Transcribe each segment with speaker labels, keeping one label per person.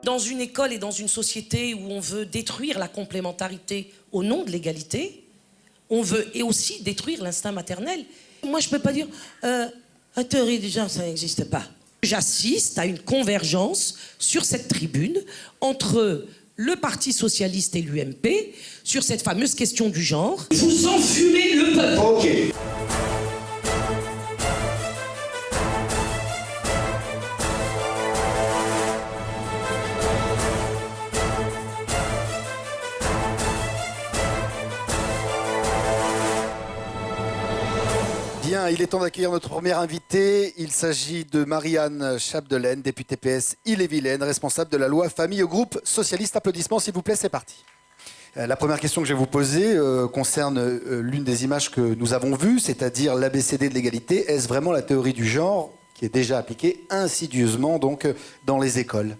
Speaker 1: Dans une école et dans une société où on veut détruire la complémentarité au nom de l'égalité, on veut et aussi détruire l'instinct maternel. Moi, je ne peux pas dire la théorie du genre, ça n'existe pas. J'assiste à une convergence sur cette tribune entre le Parti socialiste et l'UMP sur cette fameuse question du genre. Vous enfumez le peuple.
Speaker 2: Ok. Bien, il est temps d'accueillir notre première invitée. Il s'agit de Marianne Chapdelaine, députée PS Ille-et-Vilaine, responsable de la loi Famille au groupe socialiste. Applaudissements, s'il vous plaît, c'est parti. La première question que je vais vous poser concerne l'une des images que nous avons vues, c'est-à-dire l'ABCD de l'égalité. Est-ce vraiment la théorie du genre qui est déjà appliquée insidieusement donc, dans les écoles ?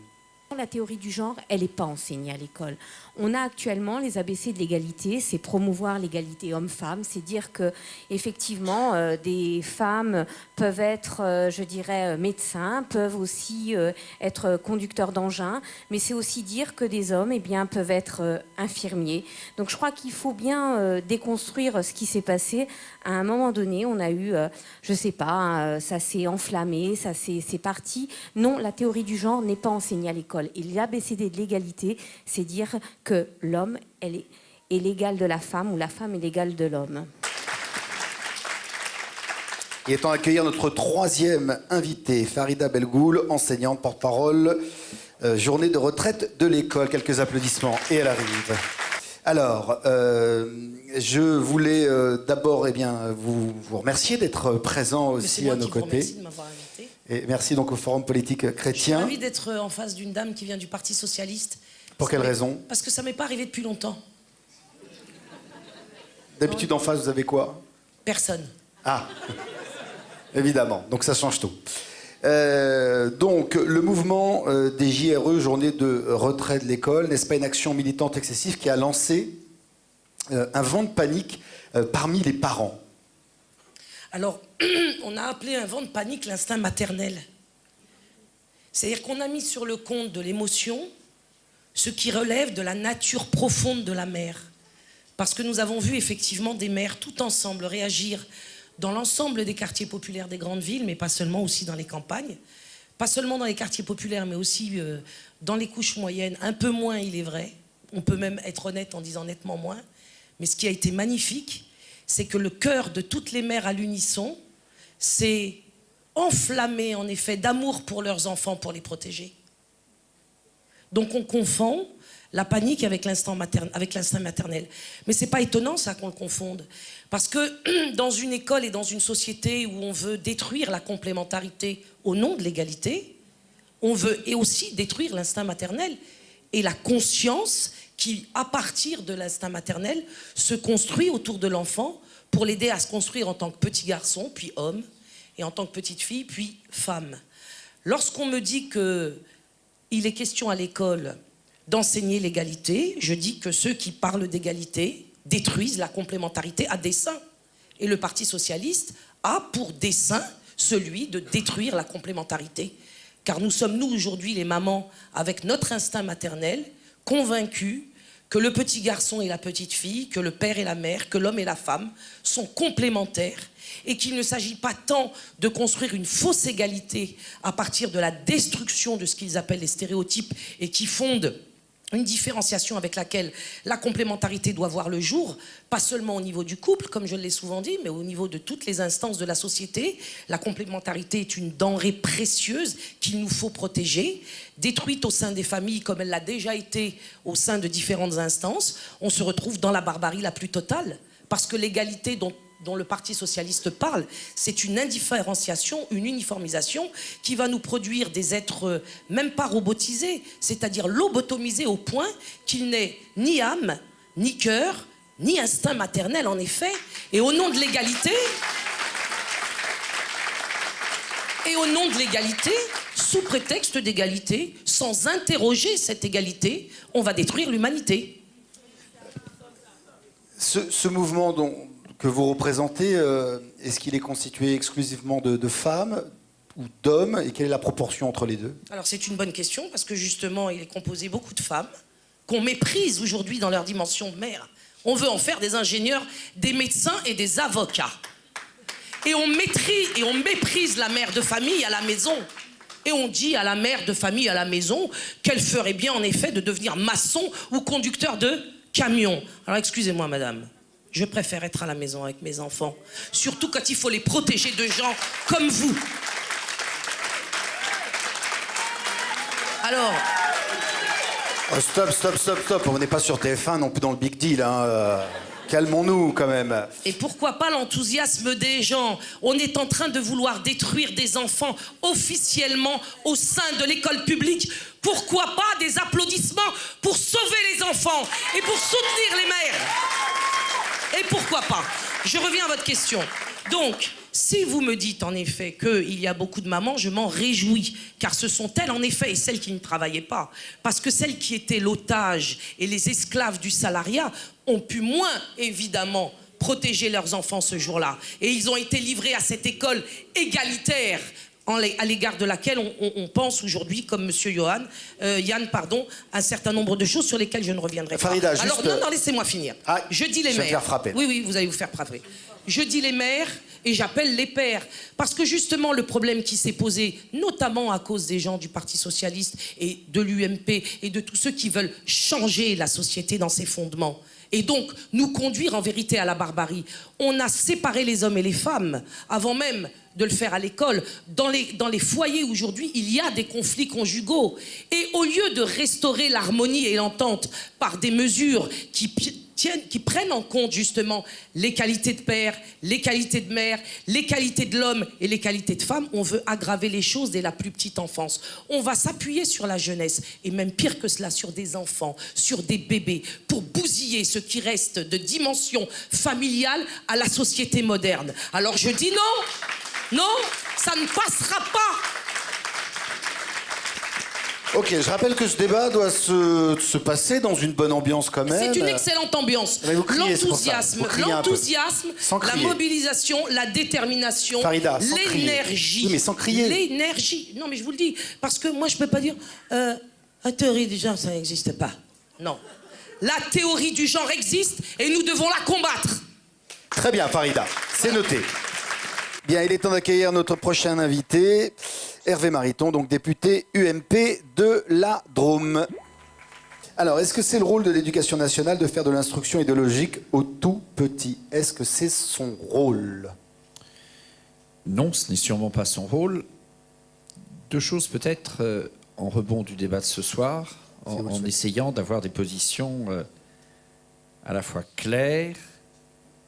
Speaker 3: La théorie du genre, elle n'est pas enseignée à l'école. On a actuellement les ABC de l'égalité, c'est promouvoir l'égalité homme-femme, c'est dire que effectivement des femmes peuvent être, je dirais, médecins, peuvent aussi être conducteurs d'engins, mais c'est aussi dire que des hommes, eh bien, peuvent être infirmiers. Donc je crois qu'il faut bien déconstruire ce qui s'est passé. À un moment donné, on a eu, je sais pas, ça s'est enflammé, c'est parti. Non, la théorie du genre n'est pas enseignée à l'école. Et l'ABCD de l'égalité, c'est dire que l'homme est l'égal de la femme ou la femme est l'égale de l'homme.
Speaker 2: Il est temps d'accueillir notre troisième invitée, Farida Belgoul, enseignante, porte-parole, journée de retraite de l'école. Quelques applaudissements et elle arrive. Alors, je voulais d'abord vous remercier d'être présent aussi à nos côtés.
Speaker 1: Merci de m'avoir invité.
Speaker 2: Et merci donc au Forum politique chrétien.
Speaker 1: Je suis ravie d'être en face d'une dame qui vient du Parti socialiste.
Speaker 2: Pour quelle raison ?
Speaker 1: Parce que ça ne m'est pas arrivé depuis longtemps.
Speaker 2: D'habitude, en face, vous avez quoi ?
Speaker 1: Personne.
Speaker 2: Ah, évidemment. Donc ça change tout. Donc, le mouvement des JRE, journée de retrait de l'école, n'est-ce pas une action militante excessive qui a lancé un vent de panique parmi les parents ?
Speaker 1: Alors, on a appelé un vent de panique l'instinct maternel. C'est-à-dire qu'on a mis sur le compte de l'émotion ce qui relève de la nature profonde de la mère. Parce que nous avons vu effectivement des mères tout ensemble réagir dans l'ensemble des quartiers populaires des grandes villes, mais pas seulement, aussi dans les campagnes. Pas seulement dans les quartiers populaires, mais aussi dans les couches moyennes. Un peu moins, il est vrai. On peut même être honnête en disant nettement moins. Mais ce qui a été magnifique, c'est que le cœur de toutes les mères à l'unisson s'est enflammé, en effet, d'amour pour leurs enfants, pour les protéger. Donc on confond la panique avec l'instinct maternel. Mais c'est pas étonnant, ça, qu'on le confonde. Parce que dans une école et dans une société où on veut détruire la complémentarité au nom de l'égalité, on veut et aussi détruire l'instinct maternel et la conscience qui, à partir de l'instinct maternel, se construit autour de l'enfant pour l'aider à se construire en tant que petit garçon, puis homme, et en tant que petite fille, puis femme. Lorsqu'on me dit qu'il est question à l'école d'enseigner l'égalité, je dis que ceux qui parlent d'égalité détruisent la complémentarité à dessein. Et le Parti socialiste a pour dessein celui de détruire la complémentarité. Car nous sommes, nous, aujourd'hui, les mamans, avec notre instinct maternel, convaincus que le petit garçon et la petite fille, que le père et la mère, que l'homme et la femme sont complémentaires et qu'il ne s'agit pas tant de construire une fausse égalité à partir de la destruction de ce qu'ils appellent les stéréotypes et qui fondent une différenciation avec laquelle la complémentarité doit voir le jour, pas seulement au niveau du couple, comme je l'ai souvent dit, mais au niveau de toutes les instances de la société. La complémentarité est une denrée précieuse qu'il nous faut protéger, détruite au sein des familles comme elle l'a déjà été au sein de différentes instances. On se retrouve dans la barbarie la plus totale, parce que l'égalité dont le Parti socialiste parle, c'est une indifférenciation, une uniformisation qui va nous produire des êtres même pas robotisés, c'est-à-dire lobotomisés au point qu'il n'ait ni âme, ni cœur, ni instinct maternel en effet. Et au nom de l'égalité, sous prétexte d'égalité, sans interroger cette égalité, on va détruire l'humanité.
Speaker 2: Ce mouvement que vous représentez, est-ce qu'il est constitué exclusivement de femmes, ou d'hommes, et quelle est la proportion entre les deux?
Speaker 1: Alors c'est une bonne question, parce que justement, il est composé beaucoup de femmes qu'on méprise aujourd'hui dans leur dimension de mère. On veut en faire des ingénieurs, des médecins et des avocats. Et on méprise la mère de famille à la maison. Et on dit à la mère de famille à la maison qu'elle ferait bien en effet de devenir maçon ou conducteur de camion. Alors excusez-moi madame, je préfère être à la maison avec mes enfants. Surtout quand il faut les protéger de gens comme vous. Alors...
Speaker 2: Oh, stop, on n'est pas sur TF1 non plus dans le Big Deal, hein. Calmons-nous quand même.
Speaker 1: Et pourquoi pas l'enthousiasme des gens? On est en train de vouloir détruire des enfants officiellement au sein de l'école publique. Pourquoi pas des applaudissements pour sauver les enfants et pour soutenir les mères? Et pourquoi pas? Je reviens à votre question. Donc, si vous me dites en effet qu'il y a beaucoup de mamans, je m'en réjouis, car ce sont elles en effet, et celles qui ne travaillaient pas. Parce que celles qui étaient l'otage et les esclaves du salariat ont pu moins, évidemment, protéger leurs enfants ce jour-là. Et ils ont été livrés à cette école égalitaire à l'égard de laquelle on pense aujourd'hui, comme monsieur Yann, un certain nombre de choses sur lesquelles je ne reviendrai pas.
Speaker 2: Farida,
Speaker 1: alors, non, laissez-moi finir.
Speaker 2: Ah,
Speaker 1: je dis les
Speaker 2: je vais
Speaker 1: mères.
Speaker 2: faire frapper.
Speaker 1: Oui, vous allez vous faire frapper. Je dis les mères et j'appelle les pères. Parce que justement, le problème qui s'est posé, notamment à cause des gens du Parti Socialiste et de l'UMP et de tous ceux qui veulent changer la société dans ses fondements, et donc nous conduire en vérité à la barbarie. On a séparé les hommes et les femmes avant même de le faire à l'école. Dans les foyers aujourd'hui, il y a des conflits conjugaux. Et au lieu de restaurer l'harmonie et l'entente par des mesures qui prennent en compte justement les qualités de père, les qualités de mère, les qualités de l'homme et les qualités de femme, on veut aggraver les choses dès la plus petite enfance. On va s'appuyer sur la jeunesse, et même pire que cela, sur des enfants, sur des bébés, pour bousiller ce qui reste de dimension familiale à la société moderne. Alors je dis non, ça ne passera pas.
Speaker 2: Ok, je rappelle que ce débat doit se passer dans une bonne ambiance quand même.
Speaker 1: C'est une excellente ambiance. L'enthousiasme, la mobilisation, la détermination,
Speaker 2: Farida,
Speaker 1: l'énergie.
Speaker 2: Oui, mais sans crier.
Speaker 1: L'énergie. Non, mais je vous le dis, parce que moi, je peux pas dire la théorie du genre, ça n'existe pas. Non. La théorie du genre existe et nous devons la combattre.
Speaker 2: Très bien, Farida, c'est noté. Bien, il est temps d'accueillir notre prochain invité, Hervé Mariton, donc député UMP de la Drôme. Alors, est-ce que c'est le rôle de l'éducation nationale de faire de l'instruction idéologique aux tout petits? Est-ce que c'est son rôle?
Speaker 4: Non, ce n'est sûrement pas son rôle. Deux choses peut-être en rebond du débat de ce soir, en essayant d'avoir des positions à la fois claires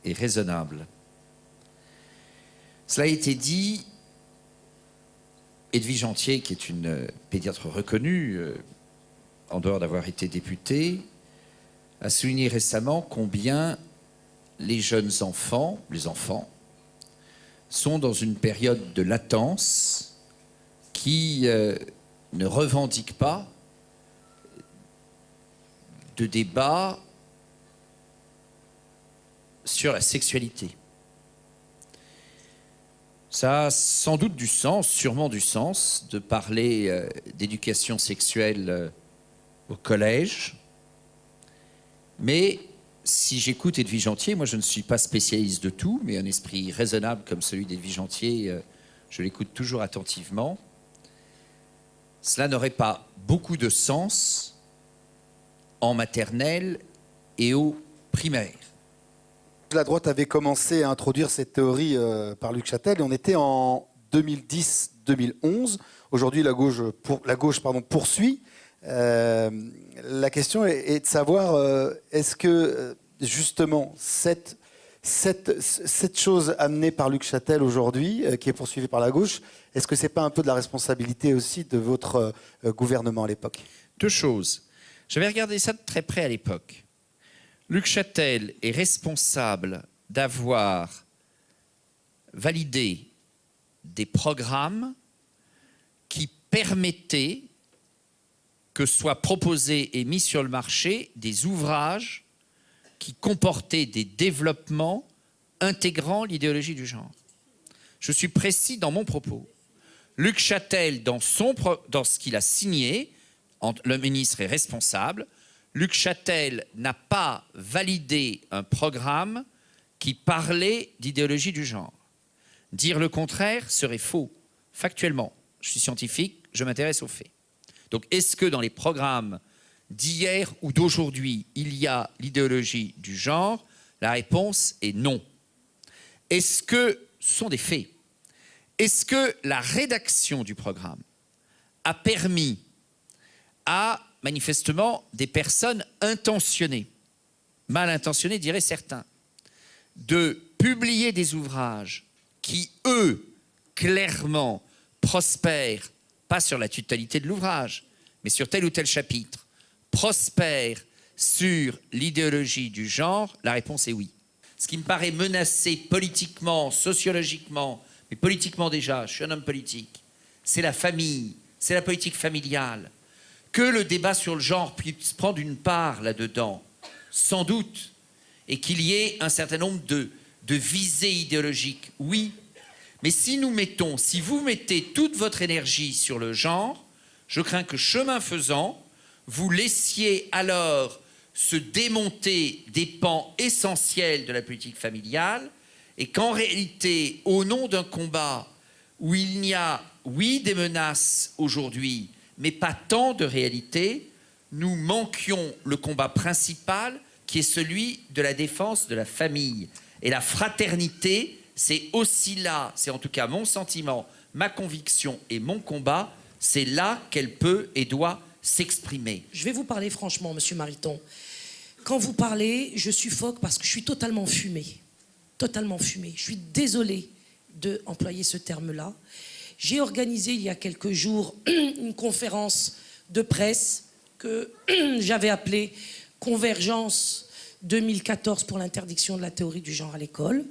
Speaker 4: et raisonnables. Cela a été dit, Edwige Antier, qui est une pédiatre reconnue, en dehors d'avoir été députée, a souligné récemment combien les jeunes enfants, les enfants, sont dans une période de latence qui ne revendique pas de débat sur la sexualité. Ça a sans doute du sens, sûrement du sens, de parler d'éducation sexuelle au collège. Mais si j'écoute Edwige Antier, moi je ne suis pas spécialiste de tout, mais un esprit raisonnable comme celui d'Edwige Antier, je l'écoute toujours attentivement. Cela n'aurait pas beaucoup de sens en maternelle et au primaire.
Speaker 2: La droite avait commencé à introduire cette théorie par Luc Châtel, et on était en 2010-2011. Aujourd'hui, la gauche poursuit. La question est de savoir, est-ce que justement cette chose amenée par Luc Châtel aujourd'hui, qui est poursuivie par la gauche, est-ce que ce n'est pas un peu de la responsabilité aussi de votre gouvernement à l'époque?
Speaker 4: Deux choses. J'avais regardé ça de très près à l'époque. Luc Châtel est responsable d'avoir validé des programmes qui permettaient que soient proposés et mis sur le marché des ouvrages qui comportaient des développements intégrant l'idéologie du genre. Je suis précis dans mon propos. Luc Châtel, dans ce qu'il a signé, le ministre est responsable, Luc Châtel n'a pas validé un programme qui parlait d'idéologie du genre. Dire le contraire serait faux, factuellement. Je suis scientifique, je m'intéresse aux faits. Donc, est-ce que dans les programmes d'hier ou d'aujourd'hui, il y a l'idéologie du genre? La réponse est non. Est-ce que ce sont des faits? Est-ce que la rédaction du programme a permis à, manifestement, des personnes intentionnées, mal intentionnées, diraient certains, de publier des ouvrages qui, eux, clairement, prospèrent, pas sur la totalité de l'ouvrage, mais sur tel ou tel chapitre, prospèrent sur l'idéologie du genre? La réponse est oui. Ce qui me paraît menacé politiquement, sociologiquement, mais politiquement déjà, je suis un homme politique, c'est la famille, c'est la politique familiale. Que le débat sur le genre puisse prendre une part là-dedans, sans doute, et qu'il y ait un certain nombre de visées idéologiques, oui. Mais si vous mettez toute votre énergie sur le genre, je crains que chemin faisant, vous laissiez alors se démonter des pans essentiels de la politique familiale et qu'en réalité, au nom d'un combat où il y a, oui, des menaces aujourd'hui, mais pas tant de réalité, nous manquions le combat principal qui est celui de la défense de la famille. Et la fraternité, c'est aussi là, c'est en tout cas mon sentiment, ma conviction et mon combat, c'est là qu'elle peut et doit s'exprimer.
Speaker 1: Je vais vous parler franchement, Monsieur Mariton. Quand vous parlez, je suffoque parce que je suis totalement fumée. Totalement fumée. Je suis désolée d'employer ce terme-là. J'ai organisé il y a quelques jours une conférence de presse que j'avais appelée Convergence 2014 pour l'interdiction de la théorie du genre à l'école.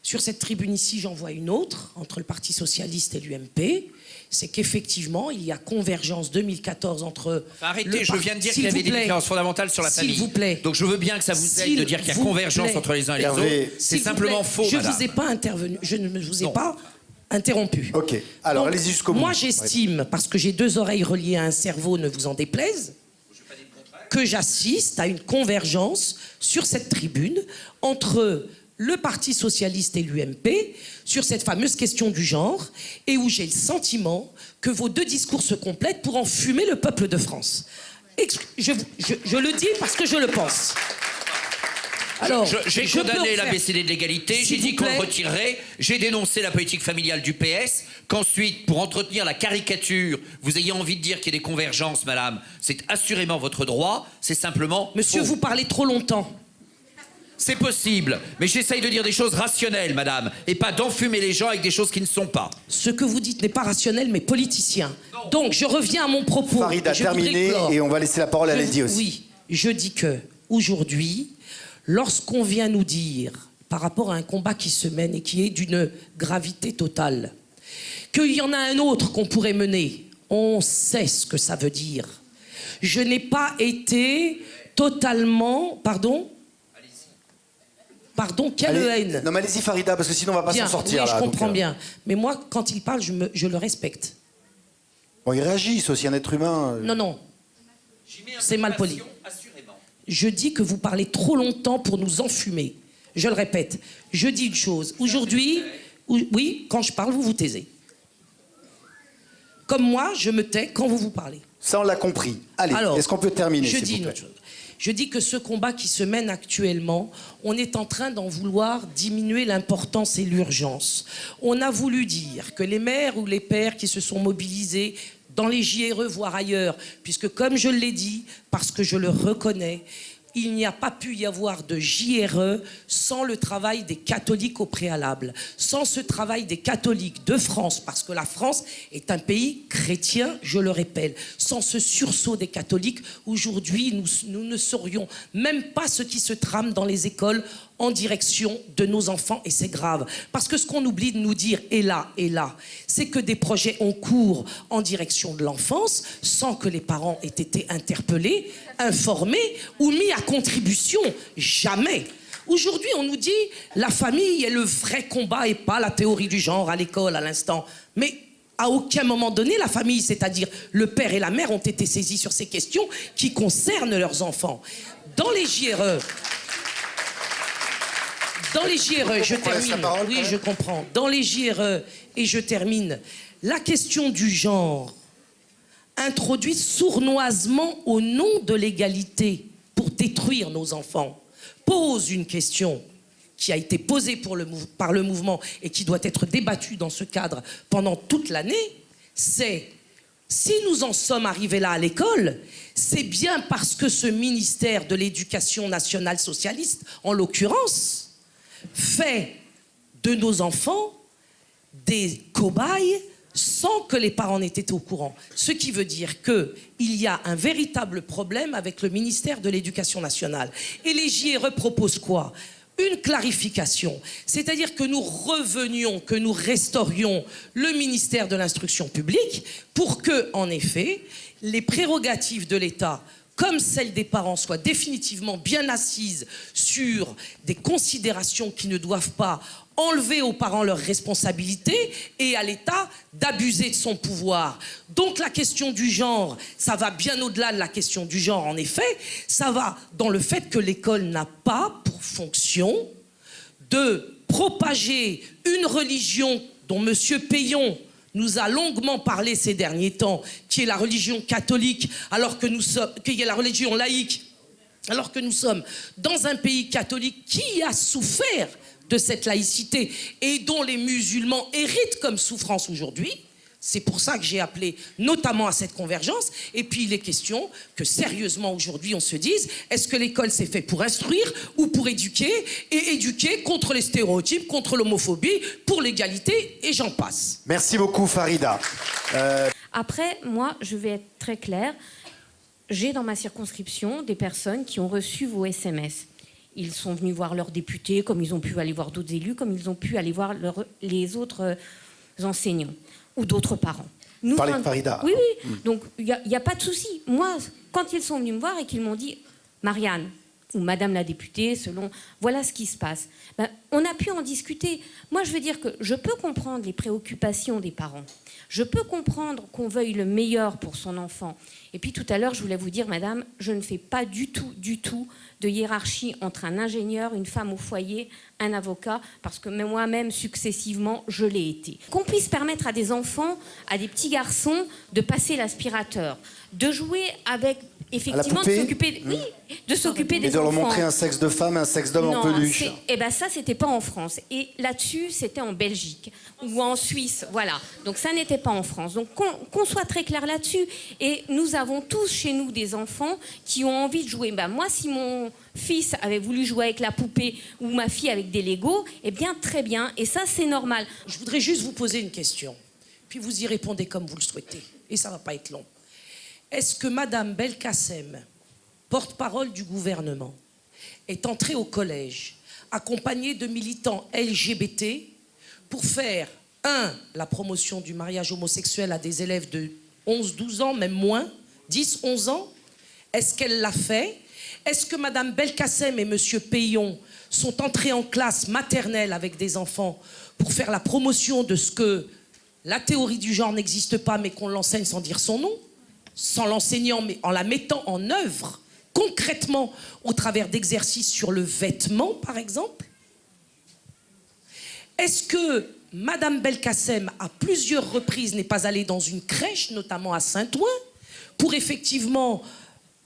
Speaker 1: Sur cette tribune ici, j'en vois une autre, entre le Parti Socialiste et l'UMP. C'est qu'effectivement, il y a convergence 2014 entre...
Speaker 4: Arrêtez, je viens de dire qu'il y avait des différences fondamentales sur la famille.
Speaker 1: S'il vous plaît.
Speaker 4: Donc je veux bien que ça vous aide de dire qu'il y a convergence entre les uns et les autres. C'est simplement faux,
Speaker 1: je
Speaker 4: madame.
Speaker 1: Vous ai pas intervenu, je ne vous ai pas interrompu.
Speaker 2: Ok, alors allez-y jusqu'au bout.
Speaker 1: Moi, j'estime, parce que j'ai deux oreilles reliées à un cerveau, ne vous en déplaise, que j'assiste à une convergence sur cette tribune entre le Parti Socialiste et l'UMP sur cette fameuse question du genre et où j'ai le sentiment que vos deux discours se complètent pour enfumer le peuple de France. Je le dis parce que je le pense. Alors,
Speaker 4: j'ai condamné l'ABCD de l'égalité, j'ai dit qu'on le retirerait, j'ai dénoncé la politique familiale du PS, qu'ensuite, pour entretenir la caricature, vous ayez envie de dire qu'il y a des convergences, madame, c'est assurément votre droit, c'est simplement...
Speaker 1: Monsieur, vous parlez trop longtemps.
Speaker 4: C'est possible, mais j'essaye de dire des choses rationnelles, madame, et pas d'enfumer les gens avec des choses qui ne sont pas.
Speaker 1: Ce que vous dites n'est pas rationnel, mais politicien. Non. Donc, je reviens à mon propos.
Speaker 2: Farid a terminé et on va laisser la parole à Lady aussi.
Speaker 1: Oui, je dis que aujourd'hui, lorsqu'on vient nous dire, par rapport à un combat qui se mène et qui est d'une gravité totale, qu'il y en a un autre qu'on pourrait mener, on sait ce que ça veut dire. Je n'ai pas été totalement... Pardon, quelle haine.
Speaker 2: Non mais allez-y Farida, parce que sinon on va pas s'en sortir.
Speaker 1: Oui,
Speaker 2: là,
Speaker 1: je comprends bien. Mais moi, quand il parle, je le respecte.
Speaker 2: Bon, il réagit, c'est aussi un être humain.
Speaker 1: Non. C'est mal poli. Je dis que vous parlez trop longtemps pour nous enfumer. Je le répète. Je dis une chose. Aujourd'hui, oui, quand je parle, vous vous taisez. Comme moi, je me tais quand vous parlez.
Speaker 2: Ça, on l'a compris. Allez, est-ce qu'on peut terminer,
Speaker 1: je dis une autre chose. Je dis que ce combat qui se mène actuellement, on est en train d'en vouloir diminuer l'importance et l'urgence. On a voulu dire que les mères ou les pères qui se sont mobilisés dans les JRE, voire ailleurs, puisque comme je l'ai dit, parce que je le reconnais, il n'y a pas pu y avoir de JRE sans le travail des catholiques au préalable, sans ce travail des catholiques de France, parce que la France est un pays chrétien, je le répète, sans ce sursaut des catholiques, aujourd'hui nous ne saurions même pas ce qui se trame dans les écoles en direction de nos enfants, et c'est grave. Parce que ce qu'on oublie de nous dire, et là, c'est que des projets ont cours en direction de l'enfance, sans que les parents aient été interpellés, informés ou mis à contribution. Jamais. Aujourd'hui, on nous dit, la famille est le vrai combat et pas la théorie du genre à l'école à l'instant. Mais à aucun moment donné, la famille, c'est-à-dire le père et la mère, ont été saisis sur ces questions qui concernent leurs enfants. Dans les JRE, je termine. Oui, je comprends. Dans les JRE, et je termine, la question du genre, introduite sournoisement au nom de l'égalité pour détruire nos enfants, pose une question qui a été posée par le mouvement et qui doit être débattue dans ce cadre pendant toute l'année, c'est si nous en sommes arrivés là à l'école, c'est bien parce que ce ministère de l'Éducation nationale socialiste, en l'occurrence, fait de nos enfants des cobayes sans que les parents n'aient été au courant. Ce qui veut dire qu'il y a un véritable problème avec le ministère de l'Éducation nationale. Et les JRE proposent quoi ? Une clarification, c'est-à-dire que nous revenions, que nous restaurions le ministère de l'Instruction publique pour que, en effet, les prérogatives de l'État, comme celles des parents, soient définitivement bien assises sur des considérations qui ne doivent pas enlever aux parents leurs responsabilités et à l'État d'abuser de son pouvoir. Donc la question du genre, ça va bien au-delà de la question du genre, en effet. Ça va dans le fait que l'école n'a pas pour fonction de propager une religion dont M. Payon nous a longuement parlé ces derniers temps, qui est la religion catholique, alors que nous sommes, qui est la religion laïque, alors que nous sommes dans un pays catholique qui a souffert de cette laïcité et dont les musulmans héritent comme souffrance aujourd'hui. C'est pour ça que j'ai appelé notamment à cette convergence. Et puis il est question que sérieusement aujourd'hui on se dise, est-ce que l'école c'est fait pour instruire ou pour éduquer, et éduquer contre les stéréotypes, contre l'homophobie, pour l'égalité, et j'en passe.
Speaker 2: Merci beaucoup Farida.
Speaker 3: Après, moi, je vais être très claire. J'ai dans ma circonscription des personnes qui ont reçu vos SMS. Ils sont venus voir leurs députés, comme ils ont pu aller voir d'autres élus, comme ils ont pu aller voir les autres enseignants ou d'autres parents.
Speaker 2: Parlez de Farida.
Speaker 3: Oui, oui. Donc, il n'y a pas de souci. Moi, quand ils sont venus me voir et qu'ils m'ont dit « Marianne », ou Madame la députée, selon... Voilà ce qui se passe. Ben, on a pu en discuter. Moi, je veux dire que je peux comprendre les préoccupations des parents. Je peux comprendre qu'on veuille le meilleur pour son enfant. Et puis, tout à l'heure, je voulais vous dire, Madame, je ne fais pas du tout de hiérarchie entre un ingénieur, une femme au foyer, un avocat, parce que moi-même, successivement, je l'ai été. Qu'on puisse permettre à des enfants, à des petits garçons, de passer l'aspirateur, de jouer avec... Effectivement, de s'occuper, oui, de s'occuper des enfants.
Speaker 2: Et de leur montrer un sexe de femme, un sexe d'homme en peluche.
Speaker 3: Eh ben ça, c'était pas en France. Et là-dessus, c'était en Belgique ou en Suisse, voilà. Donc ça n'était pas en France. Donc qu'on soit très clair là-dessus. Et nous avons tous chez nous des enfants qui ont envie de jouer. Ben moi, si mon fils avait voulu jouer avec la poupée ou ma fille avec des Legos, eh bien très bien. Et ça, c'est normal.
Speaker 1: Je voudrais juste vous poser une question. Puis vous y répondez comme vous le souhaitez. Et ça va pas être long. Est-ce que Madame Belkacem, porte-parole du gouvernement, est entrée au collège accompagnée de militants LGBT pour faire, la promotion du mariage homosexuel à des élèves de 11, 12 ans, même moins, 10, 11 ans? Est-ce qu'elle l'a fait? Est-ce que Madame Belkacem et Monsieur Payon sont entrés en classe maternelle avec des enfants pour faire la promotion de ce que la théorie du genre n'existe pas, mais qu'on l'enseigne sans dire son nom? Sans l'enseignant, mais en la mettant en œuvre, concrètement, au travers d'exercices sur le vêtement, par exemple? Est-ce que Madame Belkacem, à plusieurs reprises, n'est pas allée dans une crèche, notamment à Saint-Ouen, pour effectivement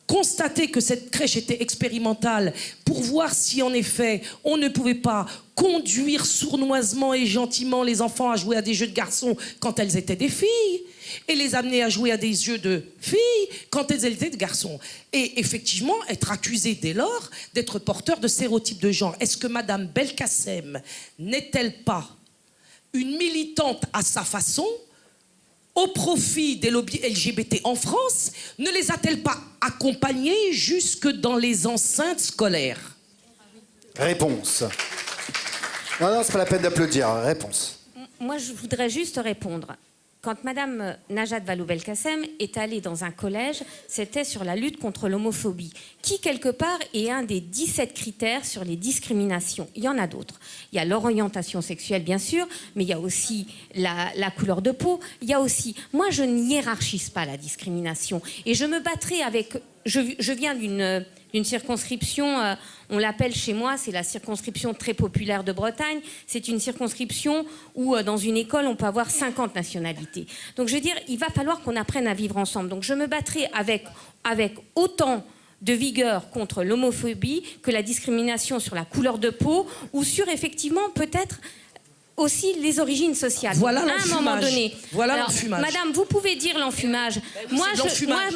Speaker 1: constater que cette crèche était expérimentale, pour voir si, en effet, on ne pouvait pas conduire sournoisement et gentiment les enfants à jouer à des jeux de garçons quand elles étaient des filles, et les amener à jouer à des jeux de filles quand elles étaient de garçons. Et effectivement, être accusée dès lors d'être porteur de stéréotypes de genre. Est-ce que Madame Belkacem n'est-elle pas une militante à sa façon au profit des lobbies LGBT en France? Ne les a-t-elle pas accompagnés jusque dans les enceintes scolaires?
Speaker 2: Réponse. Non, c'est pas la peine d'applaudir. Réponse.
Speaker 3: Moi, je voudrais juste répondre. quand Madame Najat Vallaud-Belkacem est allée dans un collège, c'était sur la lutte contre l'homophobie, qui quelque part est un des 17 critères sur les discriminations. Il y en a d'autres. Il y a l'orientation sexuelle, bien sûr, mais il y a aussi la couleur de peau. Il y a aussi... Moi, je ne hiérarchise pas la discrimination. Et je me battrai avec... Je viens d'une circonscription, on l'appelle chez moi, c'est la circonscription très populaire de Bretagne. C'est une circonscription où, dans une école, on peut avoir 50 nationalités. Donc, je veux dire, il va falloir qu'on apprenne à vivre ensemble. Donc, je me battrai avec autant de vigueur contre l'homophobie que la discrimination sur la couleur de peau ou sur, effectivement, peut-être... aussi les origines sociales.
Speaker 1: Voilà
Speaker 3: à un moment donné.
Speaker 1: Voilà
Speaker 3: Alors,
Speaker 1: l'enfumage.
Speaker 3: Madame, vous pouvez dire l'enfumage. Moi,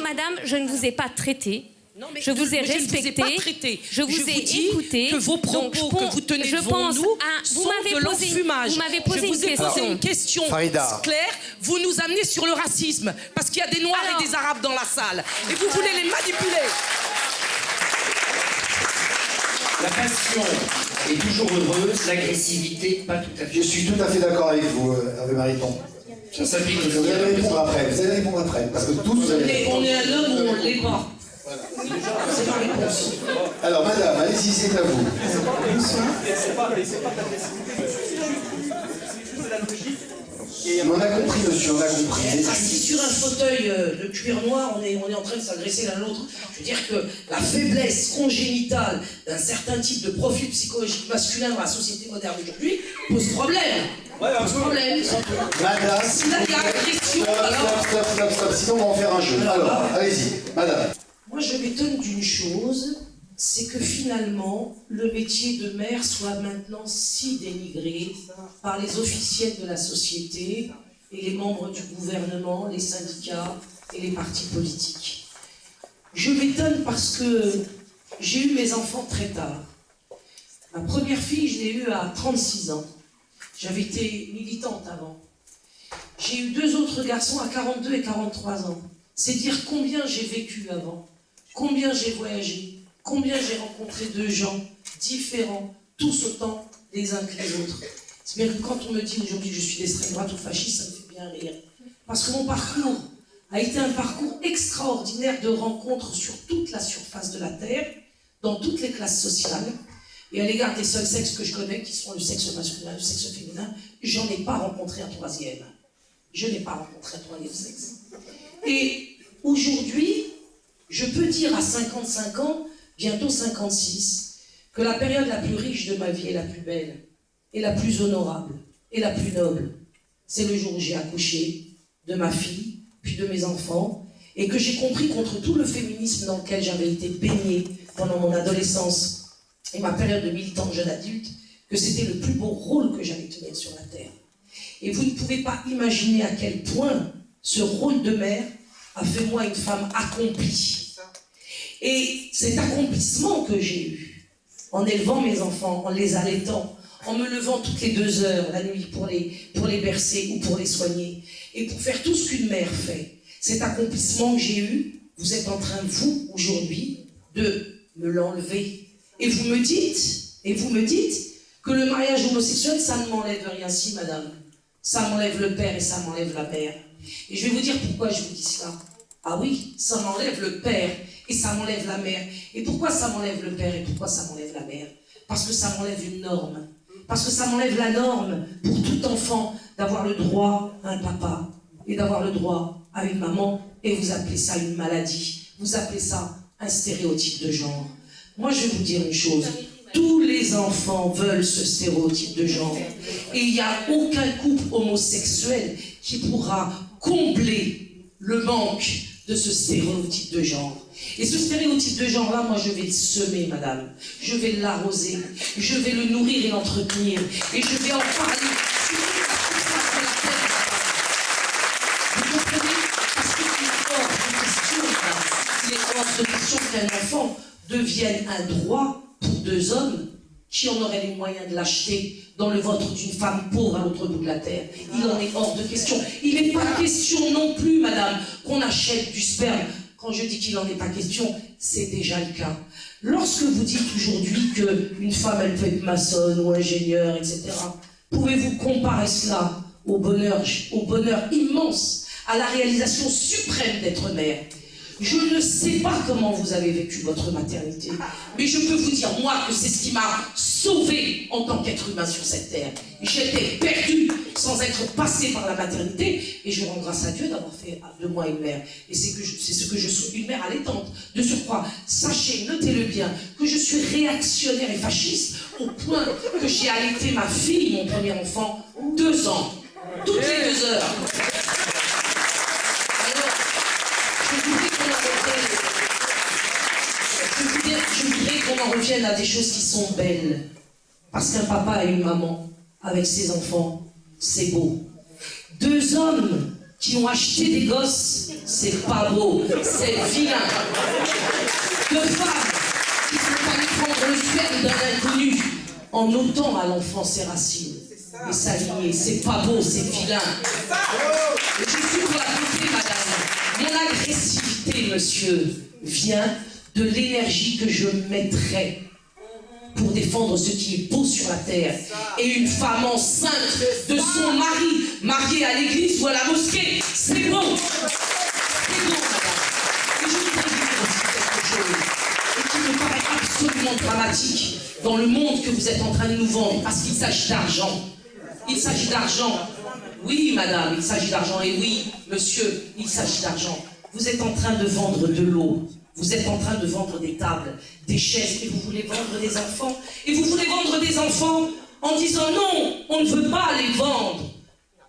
Speaker 3: madame, je ne vous ai pas traité.
Speaker 1: Non, mais
Speaker 3: je vous ai respecté.
Speaker 1: Je ne vous ai pas traité.
Speaker 3: Je vous ai écouté.
Speaker 1: Que vos propos que vous tenez devant nous sont de l'enfumage.
Speaker 3: Vous m'avez posé
Speaker 1: une question
Speaker 2: Farida.
Speaker 1: claire. Vous nous amenez sur le racisme parce qu'il y a des Noirs et des Arabes dans la salle. Et vous voulez les manipuler.
Speaker 4: La passion est toujours heureuse, l'agressivité pas tout à fait.
Speaker 2: Je suis tout à fait d'accord avec vous, Hervé Mariton.
Speaker 4: Ça s'applique aux
Speaker 2: Vous allez répondre après, vous allez répondre après, parce que tous vous allez...
Speaker 1: On est un homme ou on ne l'est pas. C'est ma réponse.
Speaker 2: Alors, madame, allez-y, c'est à vous. On a compris, monsieur, on a compris.
Speaker 1: Assis sur un fauteuil de cuir noir, on est en train de s'agresser l'un l'autre. Je veux dire que la faiblesse congénitale d'un certain type de profil psychologique masculin dans la société moderne aujourd'hui pose problème. Pose problème.
Speaker 2: Madame...
Speaker 1: Si là, il y a agression, alors...
Speaker 2: Stop, sinon on va en faire un jeu. Alors, allez-y, madame.
Speaker 1: Moi, je m'étonne d'une chose, c'est que finalement, le métier de maire soit maintenant si dénigré par les officiels de la société et les membres du gouvernement, les syndicats et les partis politiques. Je m'étonne parce que j'ai eu mes enfants très tard. Ma première fille, je l'ai eue à 36 ans. J'avais été militante avant. J'ai eu 2 autres garçons à 42 et 43 ans. C'est dire combien j'ai vécu avant, combien j'ai voyagé, combien j'ai rencontré de gens différents, tous autant les uns que les autres. C'est bien que quand on me dit aujourd'hui que je suis d'extrême droite ou fasciste, ça me fait bien rire. Parce que mon parcours a été un parcours extraordinaire de rencontres sur toute la surface de la Terre, dans toutes les classes sociales, et à l'égard des seuls sexes que je connais, qui sont le sexe masculin, le sexe féminin, j'en ai pas rencontré un troisième. Je n'ai pas rencontré un troisième sexe. Et aujourd'hui, je peux dire à 55 ans, bientôt 56, que la période la plus riche de ma vie est la plus belle, et la plus honorable, et la plus noble. C'est le jour où j'ai accouché de ma fille, puis de mes enfants, et que j'ai compris contre tout le féminisme dans lequel j'avais été baignée pendant mon adolescence et ma période de militante jeune adulte, que c'était le plus beau rôle que j'allais tenir sur la terre. Et vous ne pouvez pas imaginer à quel point ce rôle de mère a fait moi une femme accomplie. Et cet accomplissement que j'ai eu, en élevant mes enfants, en les allaitant, en me levant toutes les 2 heures la nuit pour les bercer ou pour les soigner, et pour faire tout ce qu'une mère fait, cet accomplissement que j'ai eu, vous êtes en train, vous, aujourd'hui, de me l'enlever. Et vous me dites que le mariage homosexuel, ça ne m'enlève rien. Si, madame, ça m'enlève le père et ça m'enlève la mère. Et je vais vous dire pourquoi je vous dis cela. Ah oui, ça m'enlève le père et ça m'enlève la mère. Et pourquoi ça m'enlève le père et pourquoi ça m'enlève la mère? Parce que ça m'enlève une norme. Parce que ça m'enlève la norme pour tout enfant d'avoir le droit à un papa et d'avoir le droit à une maman. Et vous appelez ça une maladie. Vous appelez ça un stéréotype de genre. Moi, je vais vous dire une chose. Tous les enfants veulent ce stéréotype de genre. Et il n'y a aucun couple homosexuel qui pourra combler le manque de ce stéréotype de genre. Et ce stéréotype de genre-là, moi, je vais le semer, madame. Je vais l'arroser. Je vais le nourrir et l'entretenir. Et je vais en parler sur toute la surface de la terre. Vous comprenez? Parce qu'il est hors de question, il est hors de question qu'un enfant devienne un droit pour 2 hommes qui en auraient les moyens de l'acheter dans le ventre d'une femme pauvre à l'autre bout de la terre. Il en est hors de question. Il n'est pas question non plus, madame, qu'on achète du sperme. Quand je dis qu'il n'en est pas question, c'est déjà le cas. Lorsque vous dites aujourd'hui qu'une femme, elle peut être maçonne ou ingénieure, etc., pouvez-vous comparer cela au bonheur immense, à la réalisation suprême d'être mère. Je ne sais pas comment vous avez vécu votre maternité, mais je peux vous dire, moi, que c'est ce qui m'a sauvé en tant qu'être humain sur cette terre. J'étais perdue sans être passée par la maternité, et je rends grâce à Dieu d'avoir fait de moi une mère. Et c'est ce que je suis, une mère allaitante. De surcroît, sachez, notez-le bien, que je suis réactionnaire et fasciste, au point que j'ai allaité ma fille, mon premier enfant, 2 ans, toutes les 2 heures. Je voudrais qu'on en revienne à des choses qui sont belles. Parce qu'un papa et une maman, avec ses enfants, c'est beau. 2 hommes qui ont acheté des gosses, c'est pas beau, c'est vilain. 2 femmes qui sont allées prendre le sperme d'un inconnu en ôtant à l'enfant ses racines et sa lignée, c'est pas beau, c'est vilain. Et je suis pour la beauté, madame. Mon agressivité, monsieur, vient de l'énergie que je mettrai pour défendre ce qui est beau sur la terre. Et une femme enceinte de son mari, mariée à l'église ou à la mosquée, c'est bon. C'est bon, madame. Et je voudrais dire aussi quelque chose, et qui me paraît absolument dramatique dans le monde que vous êtes en train de nous vendre, parce qu'il s'agit d'argent. Il s'agit d'argent. Oui, madame, il s'agit d'argent. Et oui, monsieur, il s'agit d'argent. Vous êtes en train de vendre de l'eau. Vous êtes en train de vendre des tables, des chaises, et vous voulez vendre des enfants. Et vous voulez vendre des enfants en disant non, on ne veut pas les vendre.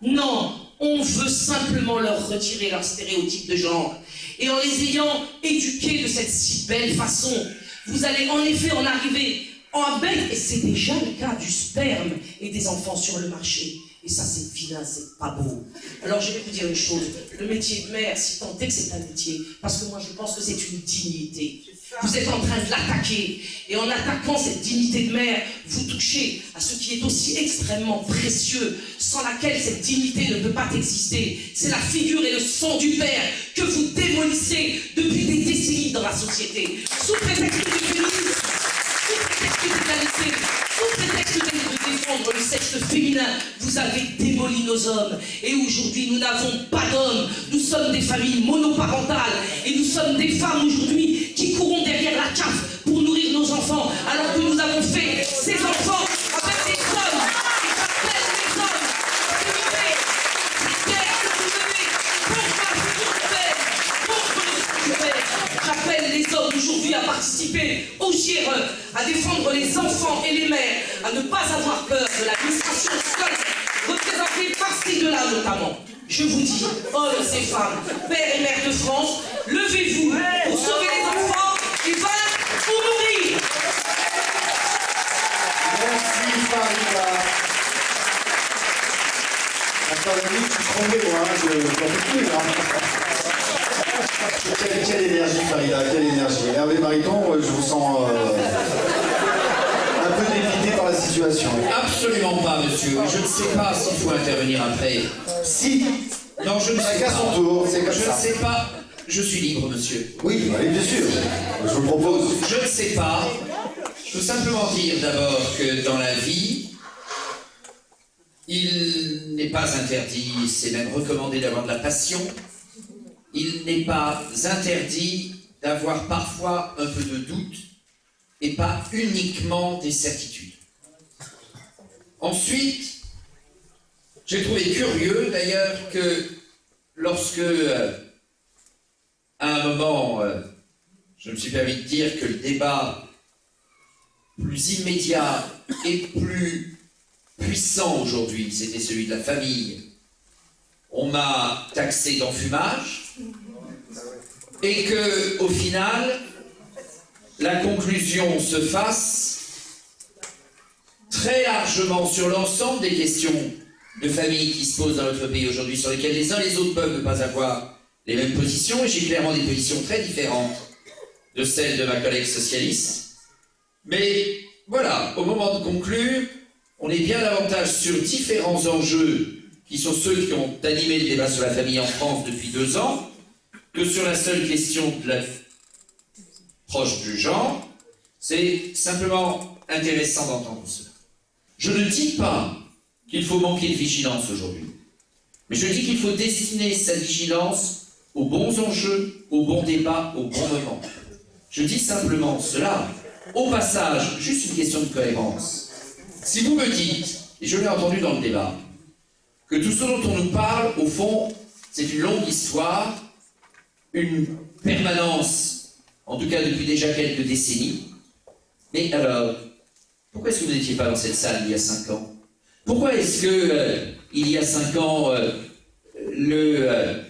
Speaker 1: Non, on veut simplement leur retirer leur stéréotype de genre. Et en les ayant éduqués de cette si belle façon, vous allez en effet en arriver en bête, et c'est déjà le cas du sperme et des enfants sur le marché. Et ça, c'est vilain, c'est pas beau. Alors, je vais vous dire une chose. Le métier de mère, si tant est que c'est un métier, parce que moi, je pense que c'est une dignité. Vous êtes en train de l'attaquer. Et en attaquant cette dignité de mère, vous touchez à ce qui est aussi extrêmement précieux, sans laquelle cette dignité ne peut pas exister. C'est la figure et le sang du père que vous démolissez depuis des décennies dans la société. Sous prétexte du féminisme, sous prétexte d'égalité, sous prétexte de défendre le sexe féminin, vous avez démoli nos hommes. Et aujourd'hui, nous n'avons pas d'hommes. Nous sommes des familles monoparentales. Et nous sommes des femmes aujourd'hui qui courons derrière la CAF pour nourrir nos enfants. Alors que nous avons fait ces enfants avec des hommes. Et j'appelle les hommes à s'élever. C'est terre que vous menez contre la figure du père, contre le sang du père. J'appelle les hommes aujourd'hui à participer au GRE, à défendre les enfants et les mères, à ne pas avoir peur de l'administration scolaire, représentée par ces deux-là notamment. Je vous dis, hommes et femmes, pères et mères de France, levez-vous pour sauver les enfants et vaincre pour mourir.
Speaker 2: Merci Farida. Attends, tu trembles, hein, je n'en peux plus, hein. Quelle énergie, Farida, quelle énergie. Hervé Mariton, je vous sens un peu dépité par la situation.
Speaker 4: Absolument pas, monsieur. Je ne sais pas s'il faut intervenir après.
Speaker 2: Si.
Speaker 4: Non, je ne sais
Speaker 2: Chacun
Speaker 4: pas.
Speaker 2: son tour, c'est comme
Speaker 4: Je
Speaker 2: ça.
Speaker 4: ne sais pas. Je suis libre, monsieur.
Speaker 2: Oui, allez, bien sûr. Je vous propose.
Speaker 4: Je ne sais pas. Je veux simplement dire d'abord que dans la vie, il n'est pas interdit, c'est même recommandé d'avoir de la passion. Il n'est pas interdit d'avoir parfois un peu de doute et pas uniquement des certitudes. Ensuite, j'ai trouvé curieux d'ailleurs que lorsque, à un moment, je me suis permis de dire que le débat plus immédiat et plus puissant aujourd'hui, c'était celui de la famille, on m'a taxé d'enfumage, et que, au final, la conclusion se fasse très largement sur l'ensemble des questions de famille qui se posent dans notre pays aujourd'hui, sur lesquelles les uns et les autres peuvent ne pas avoir les mêmes positions, et j'ai clairement des positions très différentes de celles de ma collègue socialiste. Mais voilà, au moment de conclure, on est bien davantage sur différents enjeux qui sont ceux qui ont animé le débat sur la famille en France depuis 2 ans, que sur la seule question de la proche du genre. C'est simplement intéressant d'entendre cela. Je ne dis pas qu'il faut manquer de vigilance aujourd'hui. Mais je dis qu'il faut destiner sa vigilance aux bons enjeux, aux bons débats, au bon moment. Je dis simplement cela. Au passage, juste une question de cohérence. Si vous me dites, et je l'ai entendu dans le débat, que tout ce dont on nous parle, au fond, c'est une longue histoire, une permanence, en tout cas depuis déjà quelques décennies, mais alors, pourquoi est-ce que vous n'étiez pas dans cette salle il y a 5 ans? Pourquoi est-ce que, il y a 5 ans, le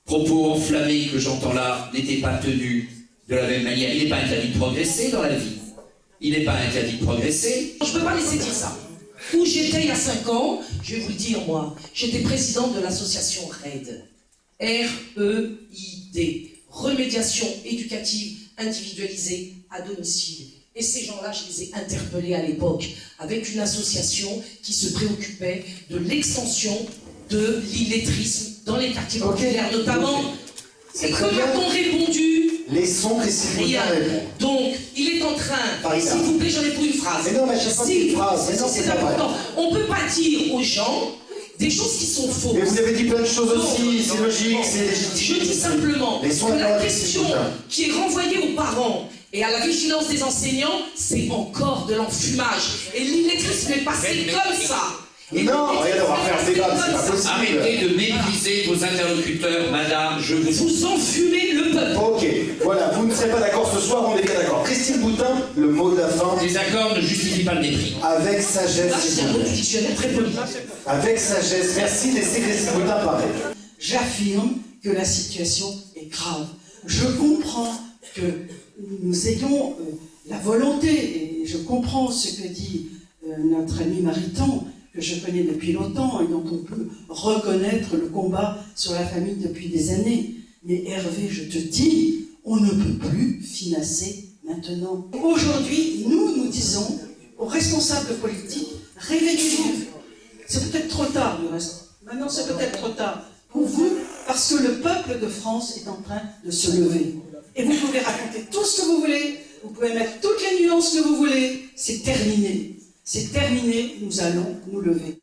Speaker 4: propos enflammé que j'entends là n'était pas tenu de la même manière? Il n'est pas interdit de progresser dans la vie. Il n'est pas interdit de progresser.
Speaker 1: Je ne peux pas laisser dire ça. Où j'étais il y a 5 ans, je vais vous le dire moi, j'étais présidente de l'association RAID. R-E-I-D. Remédiation éducative individualisée à domicile. Et ces gens-là, je les ai interpellés à l'époque avec une association qui se préoccupait de l'extension de l'illettrisme dans les quartiers populaires, notamment. Et comment a-t-on répondu?
Speaker 2: Laissons Christine Boutin
Speaker 1: Rien.
Speaker 2: répondre.
Speaker 1: Donc, il est en train, s'il vous plaît, j'en ai pour une phrase.
Speaker 2: Mais non, mais je sais pas une phrase. Mais non,
Speaker 1: c'est
Speaker 2: c'est pas vrai.
Speaker 1: important. On ne peut pas dire aux gens des choses qui sont fausses.
Speaker 2: Mais vous avez dit plein de choses
Speaker 1: Non,
Speaker 2: aussi, c'est
Speaker 1: non,
Speaker 2: logique,
Speaker 1: non.
Speaker 2: c'est légitime.
Speaker 1: Je dis simplement
Speaker 2: Laissons
Speaker 1: que
Speaker 2: la
Speaker 1: la
Speaker 2: parole à
Speaker 1: question
Speaker 2: Christine Boutin.
Speaker 1: qui est renvoyée aux parents et à la vigilance des enseignants, c'est encore de l'enfumage. Et l'illettrisme est passé comme ça. Et
Speaker 2: Non, regarde, on va faire un débat, c'est pas possible.
Speaker 4: Arrêtez de mépriser vos interlocuteurs, madame, je vous...
Speaker 1: Vous enfumez le peuple.
Speaker 2: Ok, voilà, vous ne serez pas d'accord ce soir, on est bien d'accord. Christine Boutin, le mot de la fin,
Speaker 4: Les accords ne justifient pas le mépris.
Speaker 2: avec sagesse,
Speaker 1: Là,
Speaker 2: s'il
Speaker 1: c'est un
Speaker 2: vous
Speaker 1: mot
Speaker 2: plaît.
Speaker 1: dictionnaire très poli.
Speaker 2: Avec sagesse, merci, laissez Christine Boutin parler.
Speaker 5: J'affirme que la situation est grave. Je comprends que nous ayons la volonté, et je comprends ce que dit notre ami Mariton, que je connais depuis longtemps et dont on peut reconnaître le combat sur la famille depuis des années. Mais Hervé, je te dis, on ne peut plus financer maintenant. Aujourd'hui, nous disons aux responsables politiques, réveillez-vous. C'est peut-être trop tard, du reste. Maintenant, c'est peut-être trop tard pour vous, parce que le peuple de France est en train de se lever. Et vous pouvez raconter tout ce que vous voulez, vous pouvez mettre toutes les nuances que vous voulez, c'est terminé. C'est terminé, nous allons nous lever.